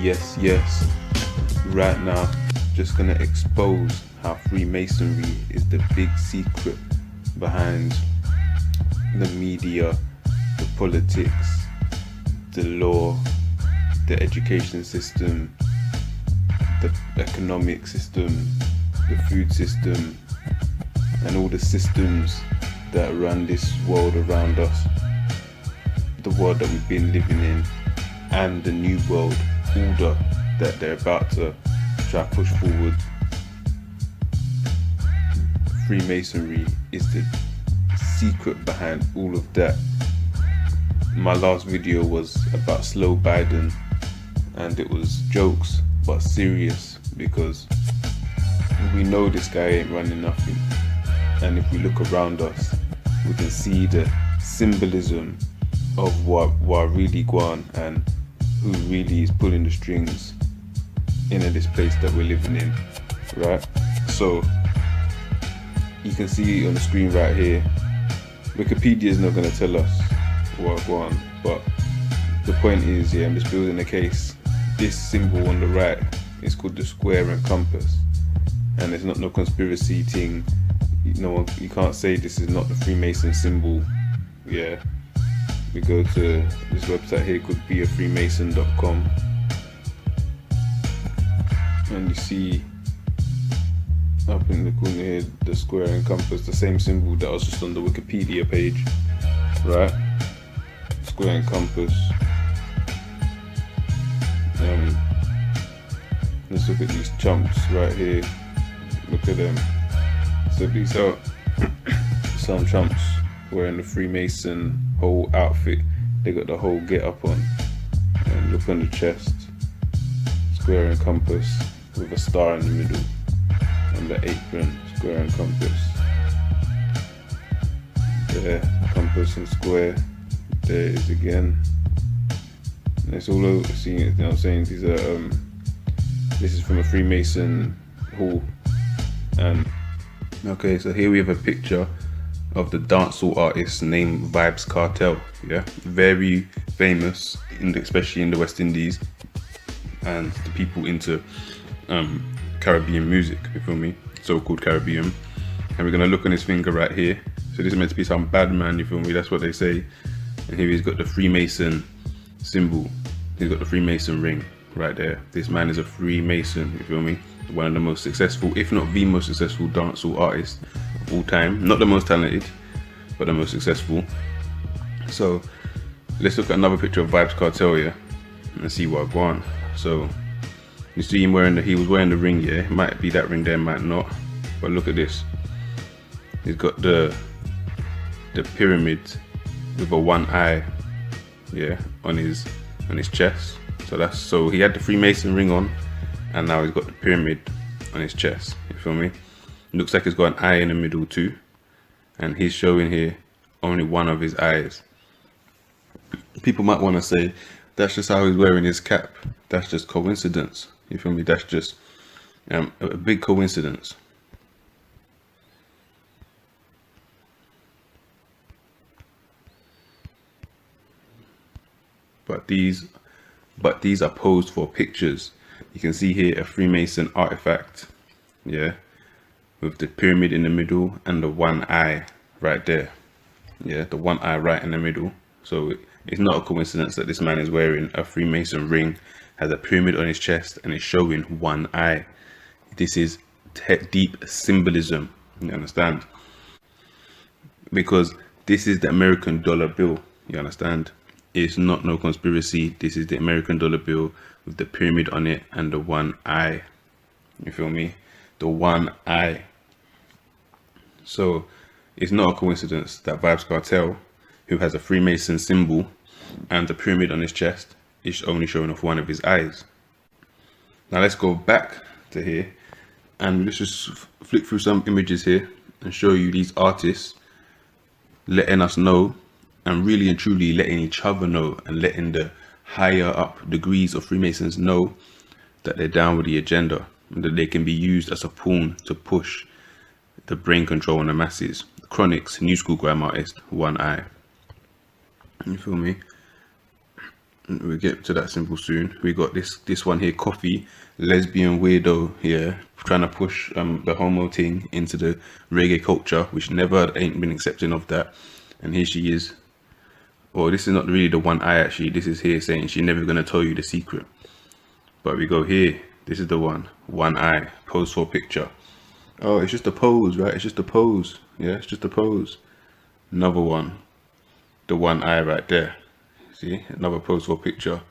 Yes, right now just gonna expose how Freemasonry is the big secret behind the media, the politics, the law, the education system, the economic system, the food system, and all the systems that run this world around us, the world that we've been living in, and the new world order that they're about to try to push forward. Freemasonry is the secret behind all of that. My last video was about slow Biden, and it was jokes but serious, because we know this guy ain't running nothing, and if we look around us we can see the symbolism of what really going and who really is pulling the strings in this place that we're living in, right? So you can see on the screen right here, Wikipedia is not going to tell us what going on, but the point is, yeah, I'm just building a case. This symbol on the right is called the square and compass, and it's not no conspiracy thing. You can't say this is not the Freemason symbol. Yeah, we go to this website here called beafreemason.com, and you see up in the corner here the square and compass, the same symbol that was just on the Wikipedia page, right? Square and compass. Let's look at these chumps right here. Look at them. So these are some chumps wearing the Freemason whole outfit. They got the whole get up on, and look on the chest, square and compass with a star in the middle, and the apron, square and compass. There, compass and square. There it is again. And it's all over. Seeing it, you know what I'm saying? These are this is from a Freemason hall. And okay, so here we have a picture of the dancehall artist named Vybz Kartel. Yeah, very famous, especially in the West Indies, and the people into Caribbean music, you feel me? So-called Caribbean. And we're gonna look on his finger right here. So this is meant to be some bad man, you feel me? That's what they say. And here he's got the Freemason symbol. He's got the Freemason ring right there. This man is a Freemason, you feel me? One of the most successful, if not the most successful dancehall artists of all time. Not the most talented, but the most successful. So let's look at another picture of Vybz Kartel, yeah, and see what go on. So you see him he was wearing the ring, yeah. It might be that ring there, might not. But look at this. He's got the pyramid with a one eye, yeah, on his chest. So he had the Freemason ring on, and now he's got the pyramid on his chest, you feel me? Looks like he's got an eye in the middle too, and he's showing here only one of his eyes. People might want to say that's just how he's wearing his cap. That's just coincidence, you feel me? That's just a big coincidence. But these are posed for pictures. You can see here a Freemason artifact, yeah, with the pyramid in the middle and the one eye right there, yeah, the one eye right in the middle. So it's not a coincidence that this man is wearing a Freemason ring, has a pyramid on his chest, and is showing one eye. This is deep symbolism, you understand? Because this is the American dollar bill, you understand? It's not no conspiracy. This is the American dollar bill with the pyramid on it and the one eye, you feel me? The one eye. So it's not a coincidence that Vybz Kartel, who has a Freemason symbol and the pyramid on his chest, is only showing off one of his eyes. Now let's go back to here, and let's just flick through some images here and show you these artists letting us know, and really and truly letting each other know, and letting the higher up degrees of Freemasons know that they're down with the agenda, and that they can be used as a pawn to push the brain control on the masses. Chronix, New School Grime artist, one eye. You feel me? We'll get to that symbol soon. We got this one here, coffee, lesbian weirdo here, trying to push the homo thing into the reggae culture, which never ain't been accepting of that. And here she is. Or this is not really the one eye actually. This is here saying she's never gonna tell you the secret. But we go here. This is the one eye. Pose for a picture. Oh, it's just a pose, right? It's just a pose. Yeah, it's just a pose. Another one. The one eye right there. See, another pose for a picture.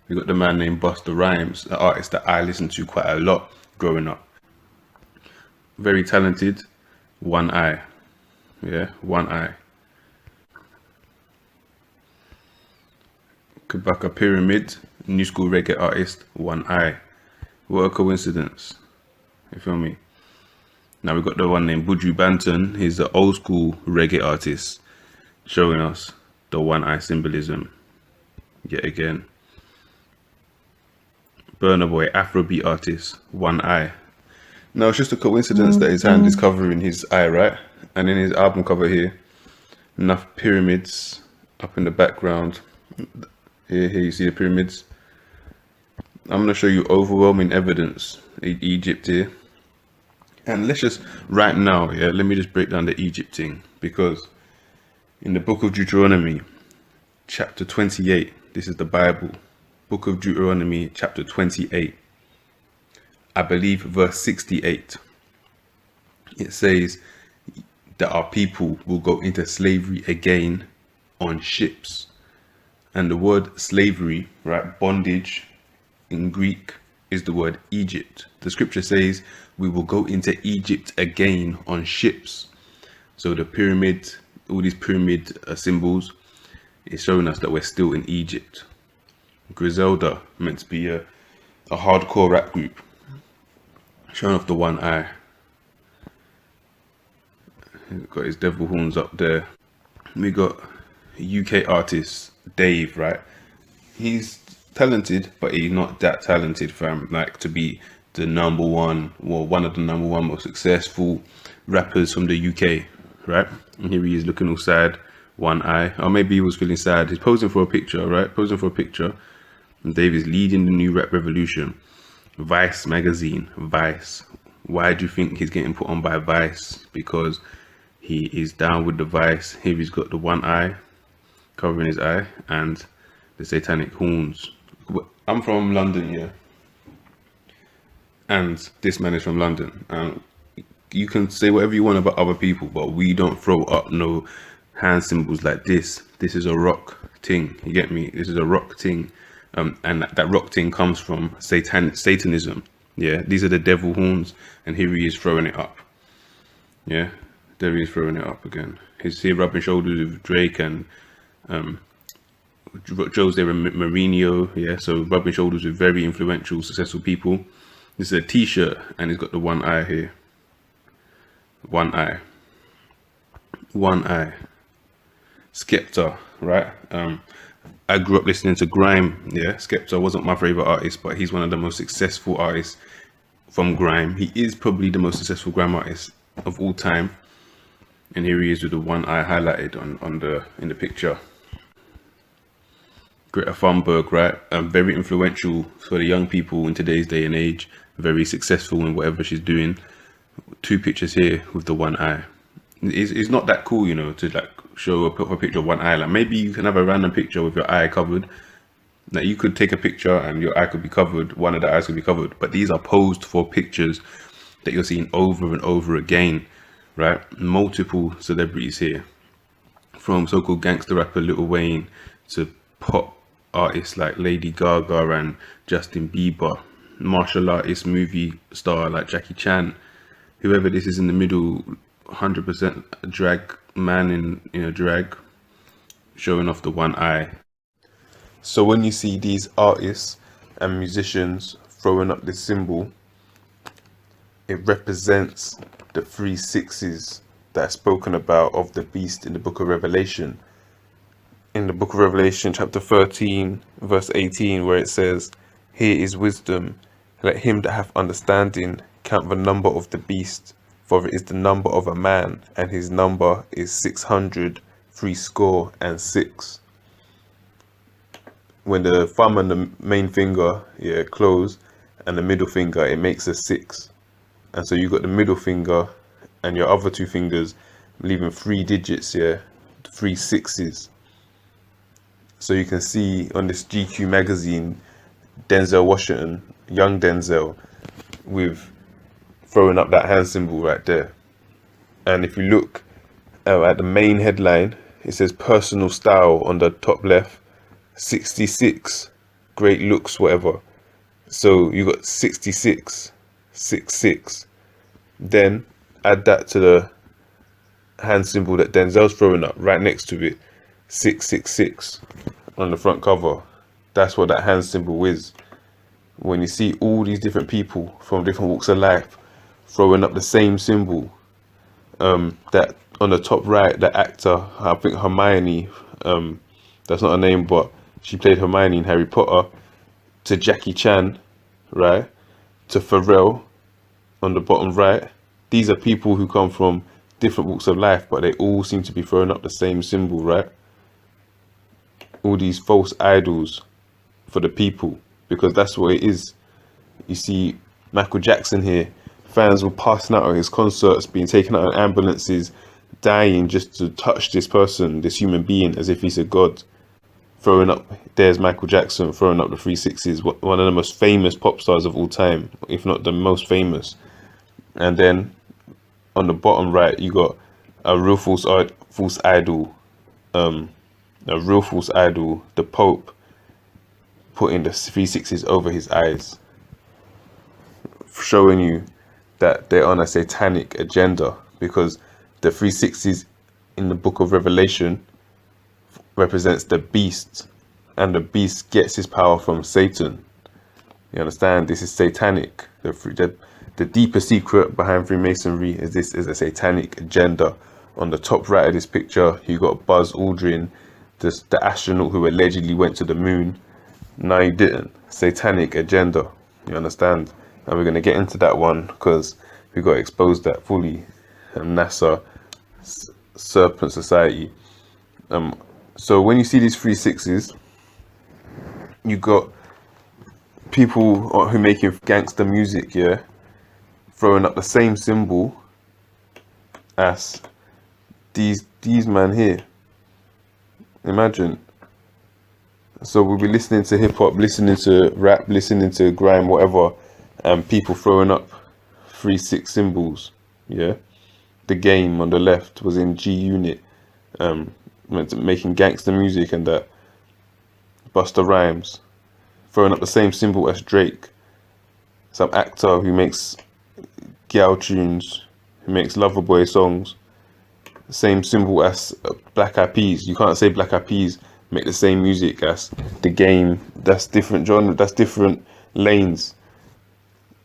We got the man named Busta Rhymes, the artist that I listened to quite a lot growing up. Very talented. One eye. Yeah, one eye. Kabaka Pyramid, new school reggae artist, one eye. What a coincidence. You feel me? Now we've got the one named Buju Banton. He's the old school reggae artist, showing us the one eye symbolism. Yet again. Burna Boy, Afrobeat artist, one eye. Now it's just a coincidence that his hand is covering his eye, right? And in his album cover here, enough pyramids up in the background. Here you see the pyramids. I'm going to show you overwhelming evidence in Egypt here. And let's just, right now, yeah, let me just break down the Egypt thing. Because in the book of Deuteronomy, chapter 28, this is the Bible. Book of Deuteronomy, chapter 28. I believe verse 68. It says that our people will go into slavery again on ships. And the word slavery, right, bondage in Greek is the word Egypt. The scripture says we will go into Egypt again on ships. So the pyramid, all these pyramid symbols is showing us that we're still in Egypt. Griselda, meant to be a hardcore rap group, showing off the one eye. He's got his devil horns up there. We got UK artist Dave, right? He's talented, but he's not that talented, fam. Like to be the number one, well, one of the number one most successful rappers from the UK, right? And here he is looking all sad, one eye. Or maybe he was feeling sad. He's posing for a picture, right? Posing for a picture. And Dave is leading the new rap revolution. Vice magazine, Vice. Why do you think he's getting put on by Vice? Because he is down with the Vice. Here he's got the one eye covering his eye and the satanic horns. I'm from London, yeah, and this man is from London. You can say whatever you want about other people, but we don't throw up no hand symbols like this. This is a rock thing, you get me? This is a rock thing, and that rock thing comes from Satanism. Yeah, these are the devil horns, and here he is throwing it up. Yeah, there he is throwing it up again. He's here rubbing shoulders with Drake and Jose Mourinho, yeah, so rubbing shoulders with very influential, successful people. This is a t-shirt, and he's got the one eye here. One eye. One eye. Skepta, right? I grew up listening to grime, yeah. Skepta wasn't my favorite artist, but he's one of the most successful artists from grime. He is probably the most successful grime artist of all time. And here he is with the one eye highlighted in the picture. Greta Thunberg, right? Very influential for the young people in today's day and age. Very successful in whatever she's doing. Two pictures here with the one eye. It's not that cool, you know, to like show a picture of one eye. Like maybe you can have a random picture with your eye covered. Now you could take a picture and your eye could be covered. One of the eyes could be covered. But these are posed for pictures that you're seeing over and over again, right? Multiple celebrities here, from so-called gangster rapper Lil Wayne to pop artists like Lady Gaga and Justin Bieber, martial artist, movie star like Jackie Chan, whoever this is in the middle, 100% drag man in a drag, showing off the one eye. So when you see these artists and musicians throwing up this symbol, it represents the 3 sixes that are spoken about of the beast in the book of Revelation. In the book of Revelation, chapter 13, verse 18, where it says, "Here is wisdom, let him that hath understanding count the number of the beast, for it is the number of a man, and his number is 666." when the thumb and the main finger, yeah, close, and the middle finger, it makes a 6. And so you got the middle finger and your other 2 fingers leaving 3 digits, yeah, 3 sixes. So you can see on this GQ magazine, Denzel Washington, young Denzel, with throwing up that hand symbol right there. And if you look at the main headline, it says personal style on the top left, 66, great looks, whatever. So you got 66, 66. Then add that to the hand symbol that Denzel's throwing up right next to it, 666 on the front cover. That's what that hand symbol is. When you see all these different people from different walks of life throwing up the same symbol, that on the top right, the actor, I think Hermione, that's not her name, but she played Hermione in Harry Potter, to Jackie Chan, right, to Pharrell on the bottom right. These are people who come from different walks of life, but they all seem to be throwing up the same symbol, right? All these false idols for the people, because that's what it is. You see Michael Jackson here, fans were passing out at his concerts, being taken out in ambulances, dying just to touch this person, this human being, as if he's a god. Throwing up, there's Michael Jackson throwing up the 3 sixes, one of the most famous pop stars of all time, if not the most famous. And then on the bottom right, you got a real false idol, the Pope, putting the 3 sixes over his eyes, showing you that they're on a satanic agenda, because the 3 sixes in the book of Revelation represents the beast, and the beast gets his power from Satan. You understand? This is satanic. The deeper secret behind Freemasonry is this is a satanic agenda. On the top right of this picture, you got Buzz Aldrin, the astronaut who allegedly went to the moon. No, he didn't. Satanic agenda. You understand? And we're going to get into that one because we got exposed that fully. NASA, Serpent Society. So when you see these 3 sixes, you got people who making gangster music, yeah, throwing up the same symbol as these man here. Imagine. So we'll be listening to hip hop, listening to rap, listening to grime, whatever, and people throwing up 3 6 symbols. Yeah, The Game on the left was in G Unit, making gangster music, and that Busta Rhymes throwing up the same symbol as Drake, some actor who makes gal tunes, who makes lover boy songs, the same symbol as Black Eyed Peas. You can't say Black Eyed Peas make the same music as The Game. That's different genre, that's different lanes.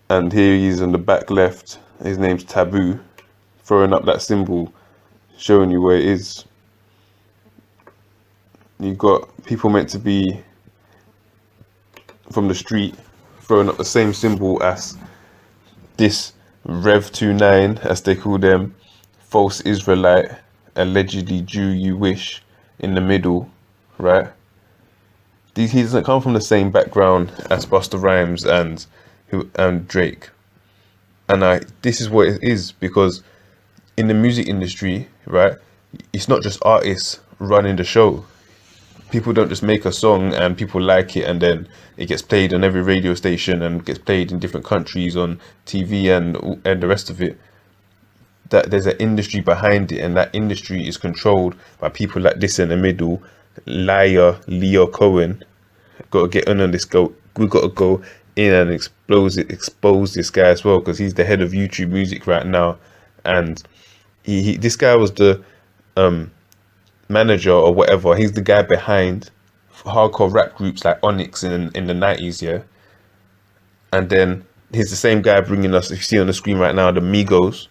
And here he is on the back left, his name's Taboo, throwing up that symbol, showing you where it is. You've got people meant to be from the street throwing up the same symbol as this Rev 29, as they call them, false Israelite, allegedly Jew you wish, in the middle, right? He doesn't come from the same background as Busta Rhymes and Drake. And this is what it is, because in the music industry, right, it's not just artists running the show. People don't just make a song and people like it and then it gets played on every radio station and gets played in different countries on TV and the rest of it. That there's an industry behind it, and that industry is controlled by people like this in the middle, liar Leo Cohen. Got to get on this go. We got to go in and expose this guy as well, because he's the head of YouTube Music right now, and this guy was the manager or whatever. He's the guy behind hardcore rap groups like Onyx in the 90s, yeah. And then he's the same guy bringing us, if you see on the screen right now, the Migos.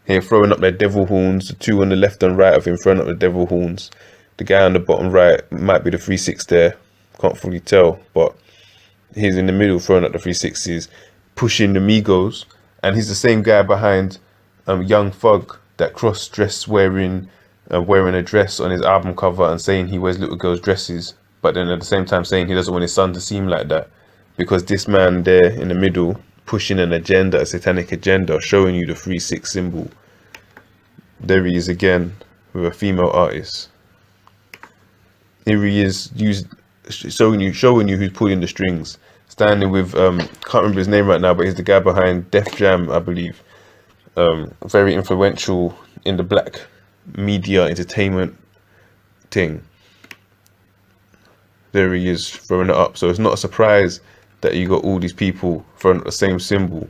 Here throwing up their devil horns, the 2 on the left and right of him throwing up the devil horns. The guy on the bottom right might be the 3 6 there, can't fully tell, but he's in the middle throwing up the 3 6s, pushing the Migos. And he's the same guy behind Young Thug, that cross-dress wearing a dress on his album cover and saying he wears little girls' dresses, but then at the same time saying he doesn't want his son to seem like that, because this man there in the middle pushing an agenda, a satanic agenda, showing you the 3-6 symbol. There he is again with a female artist. Here he is, showing you who's pulling the strings. Standing with can't remember his name right now, but he's the guy behind Def Jam, I believe. Very influential in the black media entertainment thing. There he is throwing it up. So it's not a surprise that you got all these people throwing up the same symbol,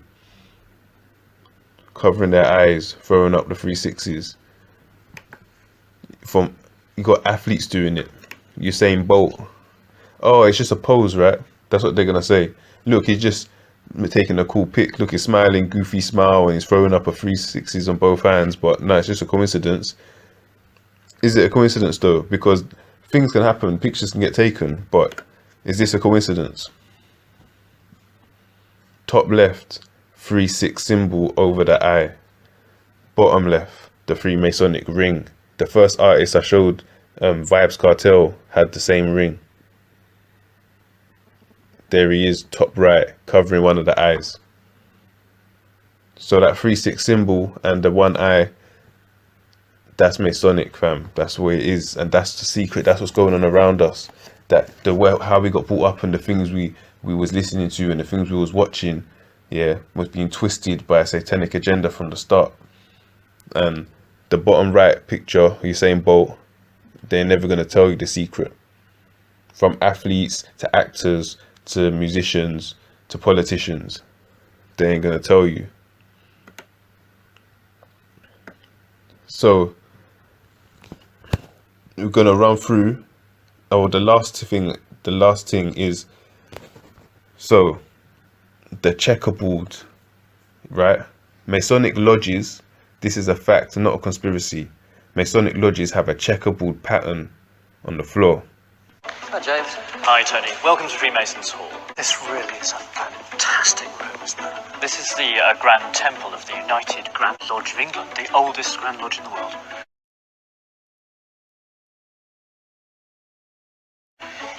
covering their eyes, throwing up the 3-6s. You got athletes doing it. Usain Bolt. Oh, it's just a pose, right? That's what they're gonna say. Look, he's just taking a cool pic. Look, he's smiling, goofy smile, and he's throwing up a 3-6s on both hands. But no, it's just a coincidence. Is it a coincidence though? Because things can happen, pictures can get taken, but is this a coincidence? Top left, 3-6 symbol over the eye. Bottom left, the Freemasonic ring. The first artist I showed, Vibes Cartel, had the same ring. There he is, top right, covering one of the eyes. So that 3-6 symbol and the one eye, that's Masonic, fam. That's what it is, and that's the secret. That's what's going on around us. That how we got brought up and the things we was listening to and the things we was watching, yeah, was being twisted by a satanic agenda from the start. And the bottom right picture, Usain Bolt, they're never gonna tell you the secret. From athletes to actors to musicians to politicians, they ain't gonna tell you. So we're gonna run through. Oh, the last thing is, so the checkerboard, right? Masonic lodges, this is a fact, not a conspiracy. Masonic lodges have a checkerboard pattern on the floor. Hi, James. Hi, Tony. Welcome to Freemasons Hall. This really is a fantastic room, isn't it? This is the Grand Temple of the United Grand Lodge of England, the oldest Grand Lodge in the world.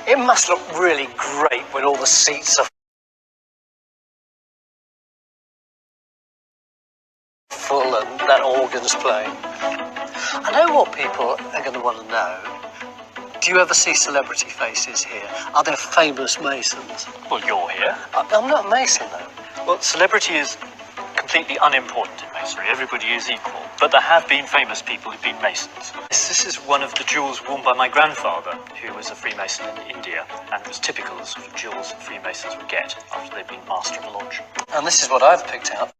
It must look really great when all the seats are full and that organ's playing. I know what people are going to want to know. Do you ever see celebrity faces here? Are there famous Masons? Well, you're here. I'm not a Mason, though. Well, celebrity is completely unimportant in Masonry. Everybody is equal. But there have been famous people who've been Masons. This is one of the jewels worn by my grandfather, who was a Freemason in India, and it was typical of the sort of jewels that Freemasons would get after they'd been master of a lodge. And this is what I've picked out.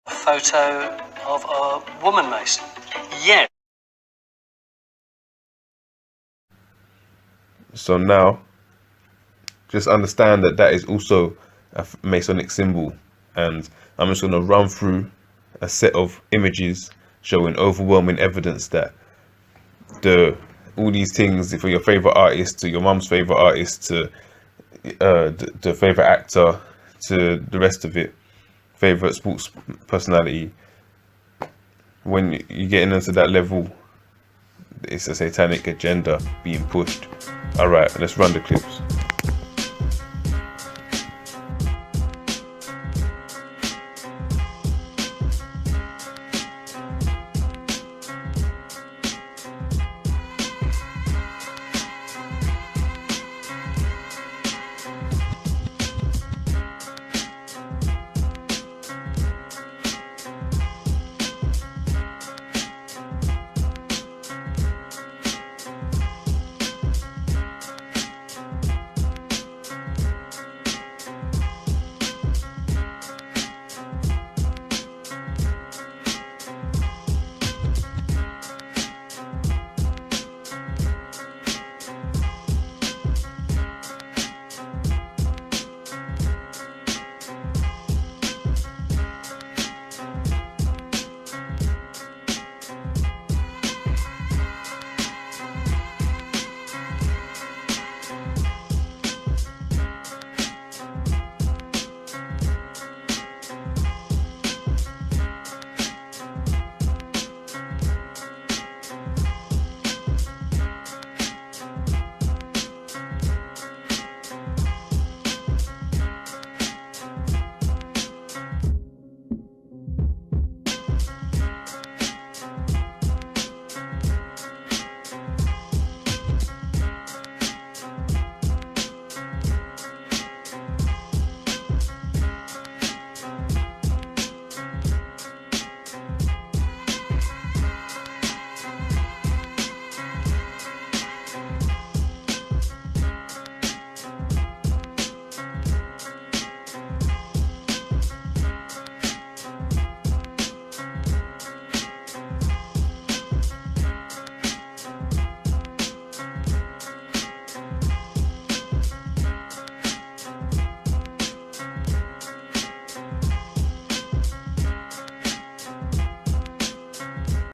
A photo of a woman Mason. Yeah. So now, just understand that that is also a Masonic symbol, and I'm just going to run through a set of images showing overwhelming evidence that all these things, for your favorite artist to your mum's favorite artist to the favorite actor to the rest of it, favorite sports personality, when you're getting into that level, it's a satanic agenda being pushed. All right, let's run the clips.